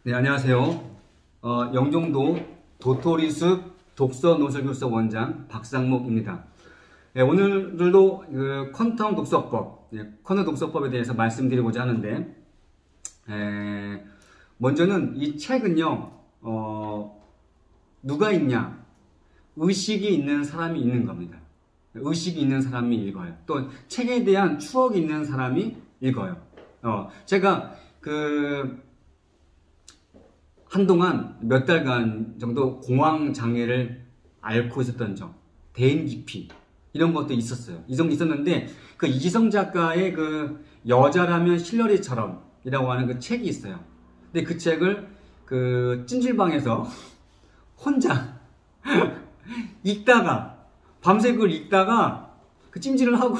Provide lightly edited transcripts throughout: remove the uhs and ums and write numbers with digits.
네, 안녕하세요. 영종도 도토리숲 독서노설교室원장 박상목입니다. 네, 오늘도 그 퀀텀 독서법, 퀀텀 독서법에 대해서 말씀드리고자 하는데, 먼저는 이 책은요, 누가 읽냐? 의식이 있는 사람이 읽는 겁니다. 의식이 있는 사람이 읽어요. 또 책에 대한 추억이 있는 사람이 읽어요. 제가 한동안 몇 달간 정도 공황장애를 앓고 있었던 점, 대인기피, 이런 것도 있었어요. 있었는데, 그 이지성 작가의 그 여자라면 실러리처럼 이라고 하는 그 책이 있어요. 근데 그 책을 그 찜질방에서 혼자 읽다가, 밤새 그걸 읽다가, 그 찜질을 하고,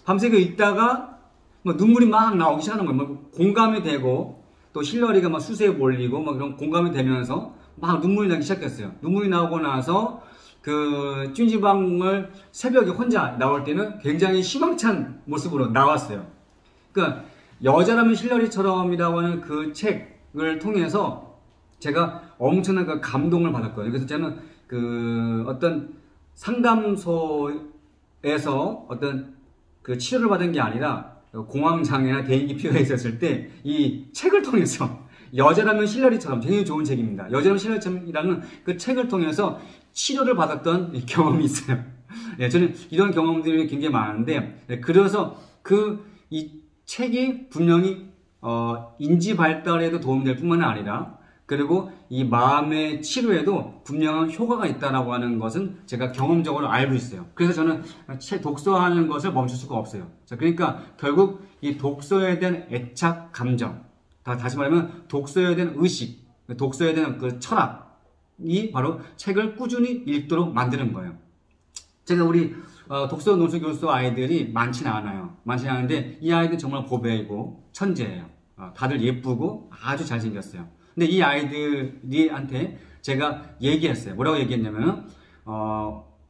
밤새 그걸 읽다가, 뭐 눈물이 막 나오기 시작하는 거예요. 뭐 공감이 되고, 또 힐러리가 막 수세에 몰리고 막 그런 공감이 되면서 막 눈물이 나기 시작했어요. 눈물이 나오고 나서 그 찜질방을 새벽에 혼자 나올 때는 굉장히 희망찬 모습으로 나왔어요. 그러니까 여자라면 힐러리처럼이라고 하는 그 책을 통해서 제가 엄청난 그 감동을 받았거든요. 그래서 저는 그 어떤 상담소에서 어떤 그 치료를 받은 게 아니라 공황장애나 대인기피가 있었을 때 이 책을 통해서 여자라면 힐러리처럼 굉장히 좋은 책입니다. 여자라면 힐러리처럼이라는 그 책을 통해서 치료를 받았던 경험이 있어요. 저는 이런 경험들이 굉장히 많은데, 그래서 이 책이 분명히 인지 발달에도 도움이 될 뿐만 아니라, 그리고 이 마음의 치료에도 분명한 효과가 있다라고 하는 것은 제가 경험적으로 알고 있어요. 그래서 저는 독서하는 것을 멈출 수가 없어요. 자, 그러니까 결국 이 독서에 대한 애착 감정, 다시 말하면 독서에 대한 의식, 독서에 대한 그 철학이 바로 책을 꾸준히 읽도록 만드는 거예요. 제가 우리 독서 논술 교수 아이들이 많지는 않아요. 많지는 않은데 이 아이들은 정말 고배이고 천재예요. 다들 예쁘고 아주 잘생겼어요. 근데 이 아이들한테 제가 얘기했어요. 뭐라고 얘기했냐면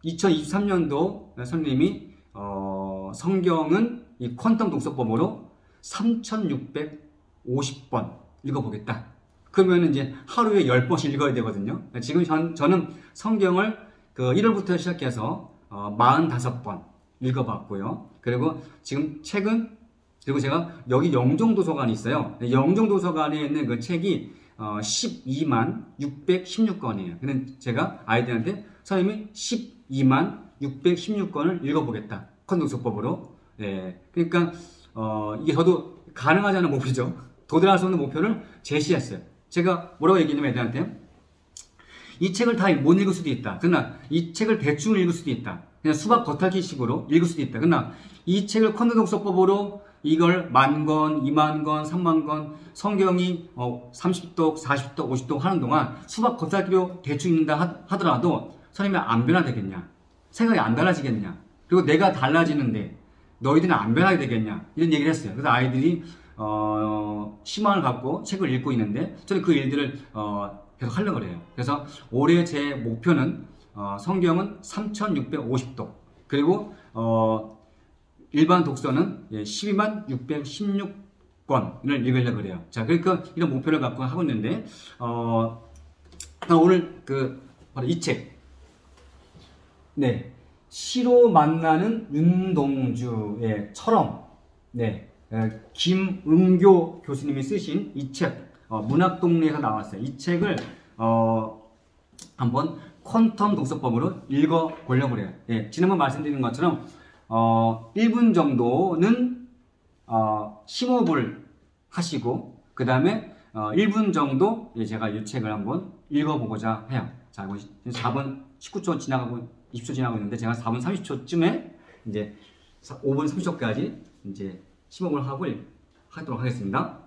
2023년도 선생님이 성경은 이 퀀텀 독서법으로 3650번 읽어보겠다. 그러면 이제 하루에 10번씩 읽어야 되거든요. 지금 저는 성경을 그 1월부터 시작해서 45번 읽어봤고요. 그리고 지금 책은, 그리고 제가 여기 영종도서관이 있어요. 영종도서관에 있는 그 책이 12만 616권이에요. 근데 제가 아이들한테 선생님이 12만 616권을 읽어보겠다. 컨독서법으로. 그러니까 이게 저도 가능하지 않은 목표죠. 도달할 수 없는 목표를 제시했어요. 제가 뭐라고 얘기했냐면 애들한테 이 책을 다 못 읽을 수도 있다. 그러나 이 책을 대충 읽을 수도 있다. 그냥 수박 겉핥기식으로 읽을 수도 있다. 그러나 이 책을 컨독서법으로 이걸 10,000권, 20,000권, 30,000권 성경이 30독, 40독, 50독 하는 동안 수박 겉핥기로 대충 읽는다 하더라도 선생님이 안 변화되겠냐? 생각이 안 달라지겠냐? 그리고 내가 달라지는데 너희들은 안 변하게 되겠냐? 이런 얘기를 했어요. 그래서 아이들이 희망을 갖고 책을 읽고 있는데 저는 그 일들을 계속 하려고 그래요. 그래서 올해 제 목표는 성경은 3650독, 그리고 일반 독서는 12만 616권을 읽으려고 그래요. 자, 그러니까 이런 목표를 갖고 하고 있는데, 오늘 바로 이 책. 네. 시로 만나는 윤동주의 처럼. 네. 김은교 교수님이 쓰신 이 책, 문학동네에서 나왔어요. 이 책을, 한번 퀀텀 독서법으로 읽어보려고 그래요. 지난번 말씀드린 것처럼, 1분 정도는 심호흡을 하시고 그 다음에 1분 정도 제가 이 책을 한번 읽어보고자 해요. 자, 4분 19초 지나가고 20초 지나고 있는데 제가 4분 30초쯤에 이제 5분 30초까지 이제 심호흡을 하고 하도록 하겠습니다.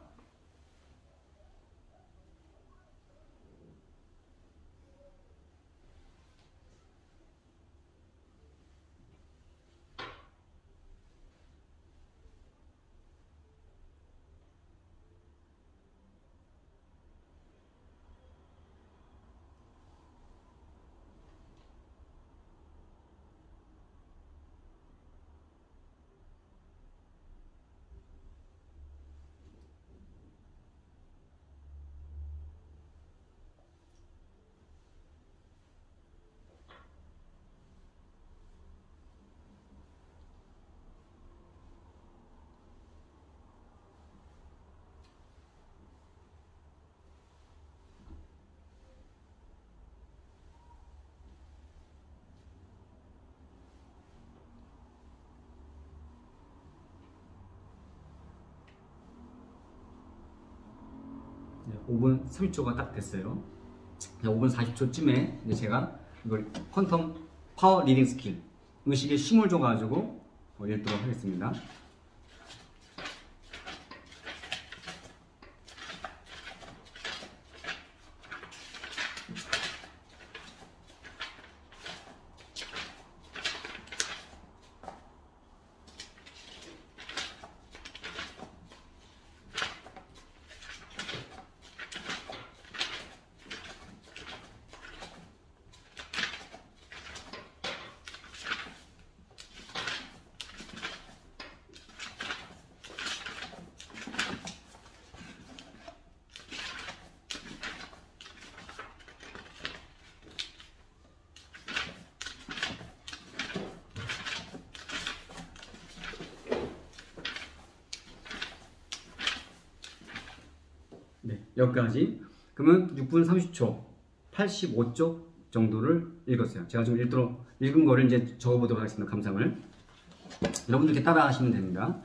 5분 30초가 딱 됐어요. 5분 40초쯤에 이제 제가 이걸 퀀텀 파워 리딩 스킬 의식에 힘을 줘가지고 읽도록 하겠습니다. 네, 여기까지. 그러면 6분 30초, 85쪽 정도를 읽었어요. 제가 좀 읽은 거를 이제 적어보도록 하겠습니다. 감상을. 여러분들 이렇게 따라 하시면 됩니다.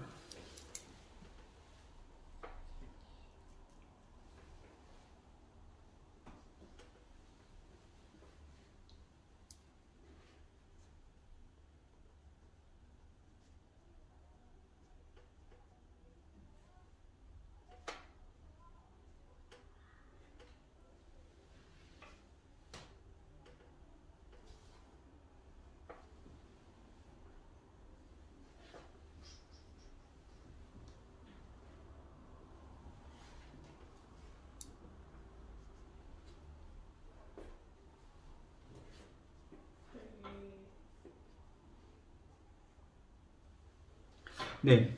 네,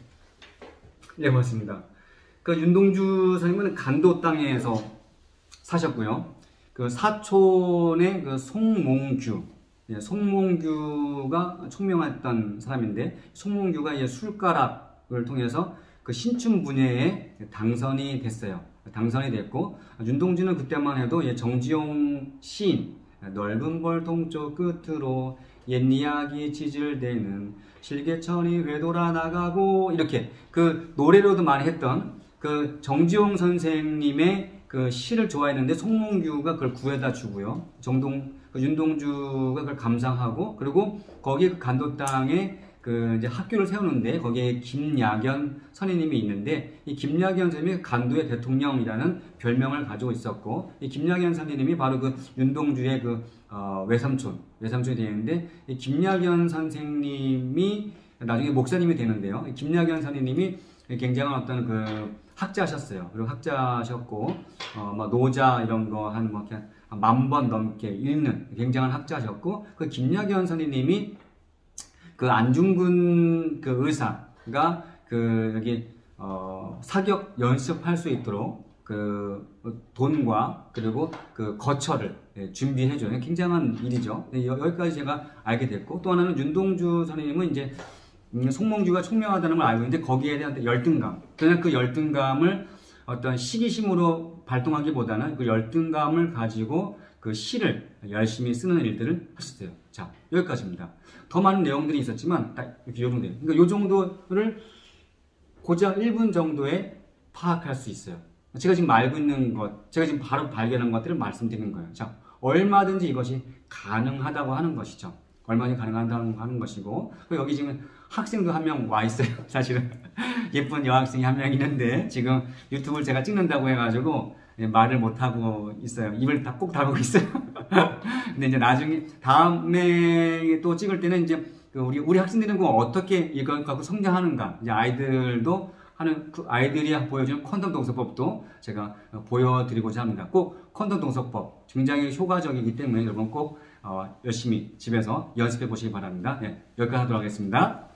네, 맞습니다. 그 윤동주 선생님은 간도 땅에서 사셨고요. 그 사촌의 그 송몽규, 송몽규가 총명했던 사람인데, 송몽규가 이제 술가락을 통해서 그 신춘 분야에 당선이 됐어요. 당선이 됐고, 윤동주는 그때만 해도 정지용 시인, 넓은 벌 동쪽 끝으로 옛 이야기 지질대는 실개천이 회돌아 나가고, 이렇게 그 노래로도 많이 했던 그 정지용 선생님의 그 시를 좋아했는데 송몽규가 그걸 구해다 주고요. 윤동주가 그걸 감상하고, 그리고 거기에 그 간도 땅에 그 이제 학교를 세우는데 거기에 김야견 선생님이 있는데, 이 김야견 선생님이 간도의 대통령이라는 별명을 가지고 있었고, 이 김야견 선생님이 바로 그 윤동주의 그 외삼촌이 되는데, 이 김야견 선생님이 나중에 목사님이 되는데요. 이 김야견 선생님이 굉장한 어떤 그 학자셨어요. 그리고 학자셨고, 노자 이런 거 한 뭐 10,000번 넘게 읽는 굉장한 학자셨고, 그 김야견 선생님이 그 안중근 그 의사가 그 여기 사격 연습할 수 있도록 그 돈과 그리고 그 거처를 준비해줘요. 굉장한 일이죠. 여기까지 제가 알게 됐고, 또 하나는 윤동주 선생님은 이제 송몽규가 총명하다는 걸 알고 있는데 거기에 대한 열등감, 그냥 그 열등감을 어떤 시기심으로 발동하기보다는 그 열등감을 가지고 그 시를 열심히 쓰는 일들을 하셨어요. 자, 여기까지입니다. 더 많은 내용들이 있었지만 딱 이렇게 요 정도. 그러니까 요 정도를 고작 1분 정도에 파악할 수 있어요. 제가 지금 알고 있는 것, 제가 지금 바로 발견한 것들을 말씀드리는 거예요. 자, 얼마든지 이것이 가능하다고 하는 것이죠. 얼마든지 가능하다고 하는 것이고, 여기 지금 학생도 한 명 와 있어요. 사실은 예쁜 여학생이 한 명 있는데 지금 유튜브를 제가 찍는다고 해가지고 말을 못하고 있어요. 입을 다 꼭 닫고 있어요. 근데 이제 나중에 다음에 또 찍을 때는 이제 우리 학생들은 어떻게 이걸 갖고 성장하는가, 이제 아이들도 하는 그 아이들이 보여주는 퀀텀 동서법도 제가 보여드리고자 합니다. 꼭 퀀텀 동서법 굉장히 효과적이기 때문에 여러분 꼭 열심히 집에서 연습해 보시기 바랍니다. 네, 여기까지 하도록 하겠습니다.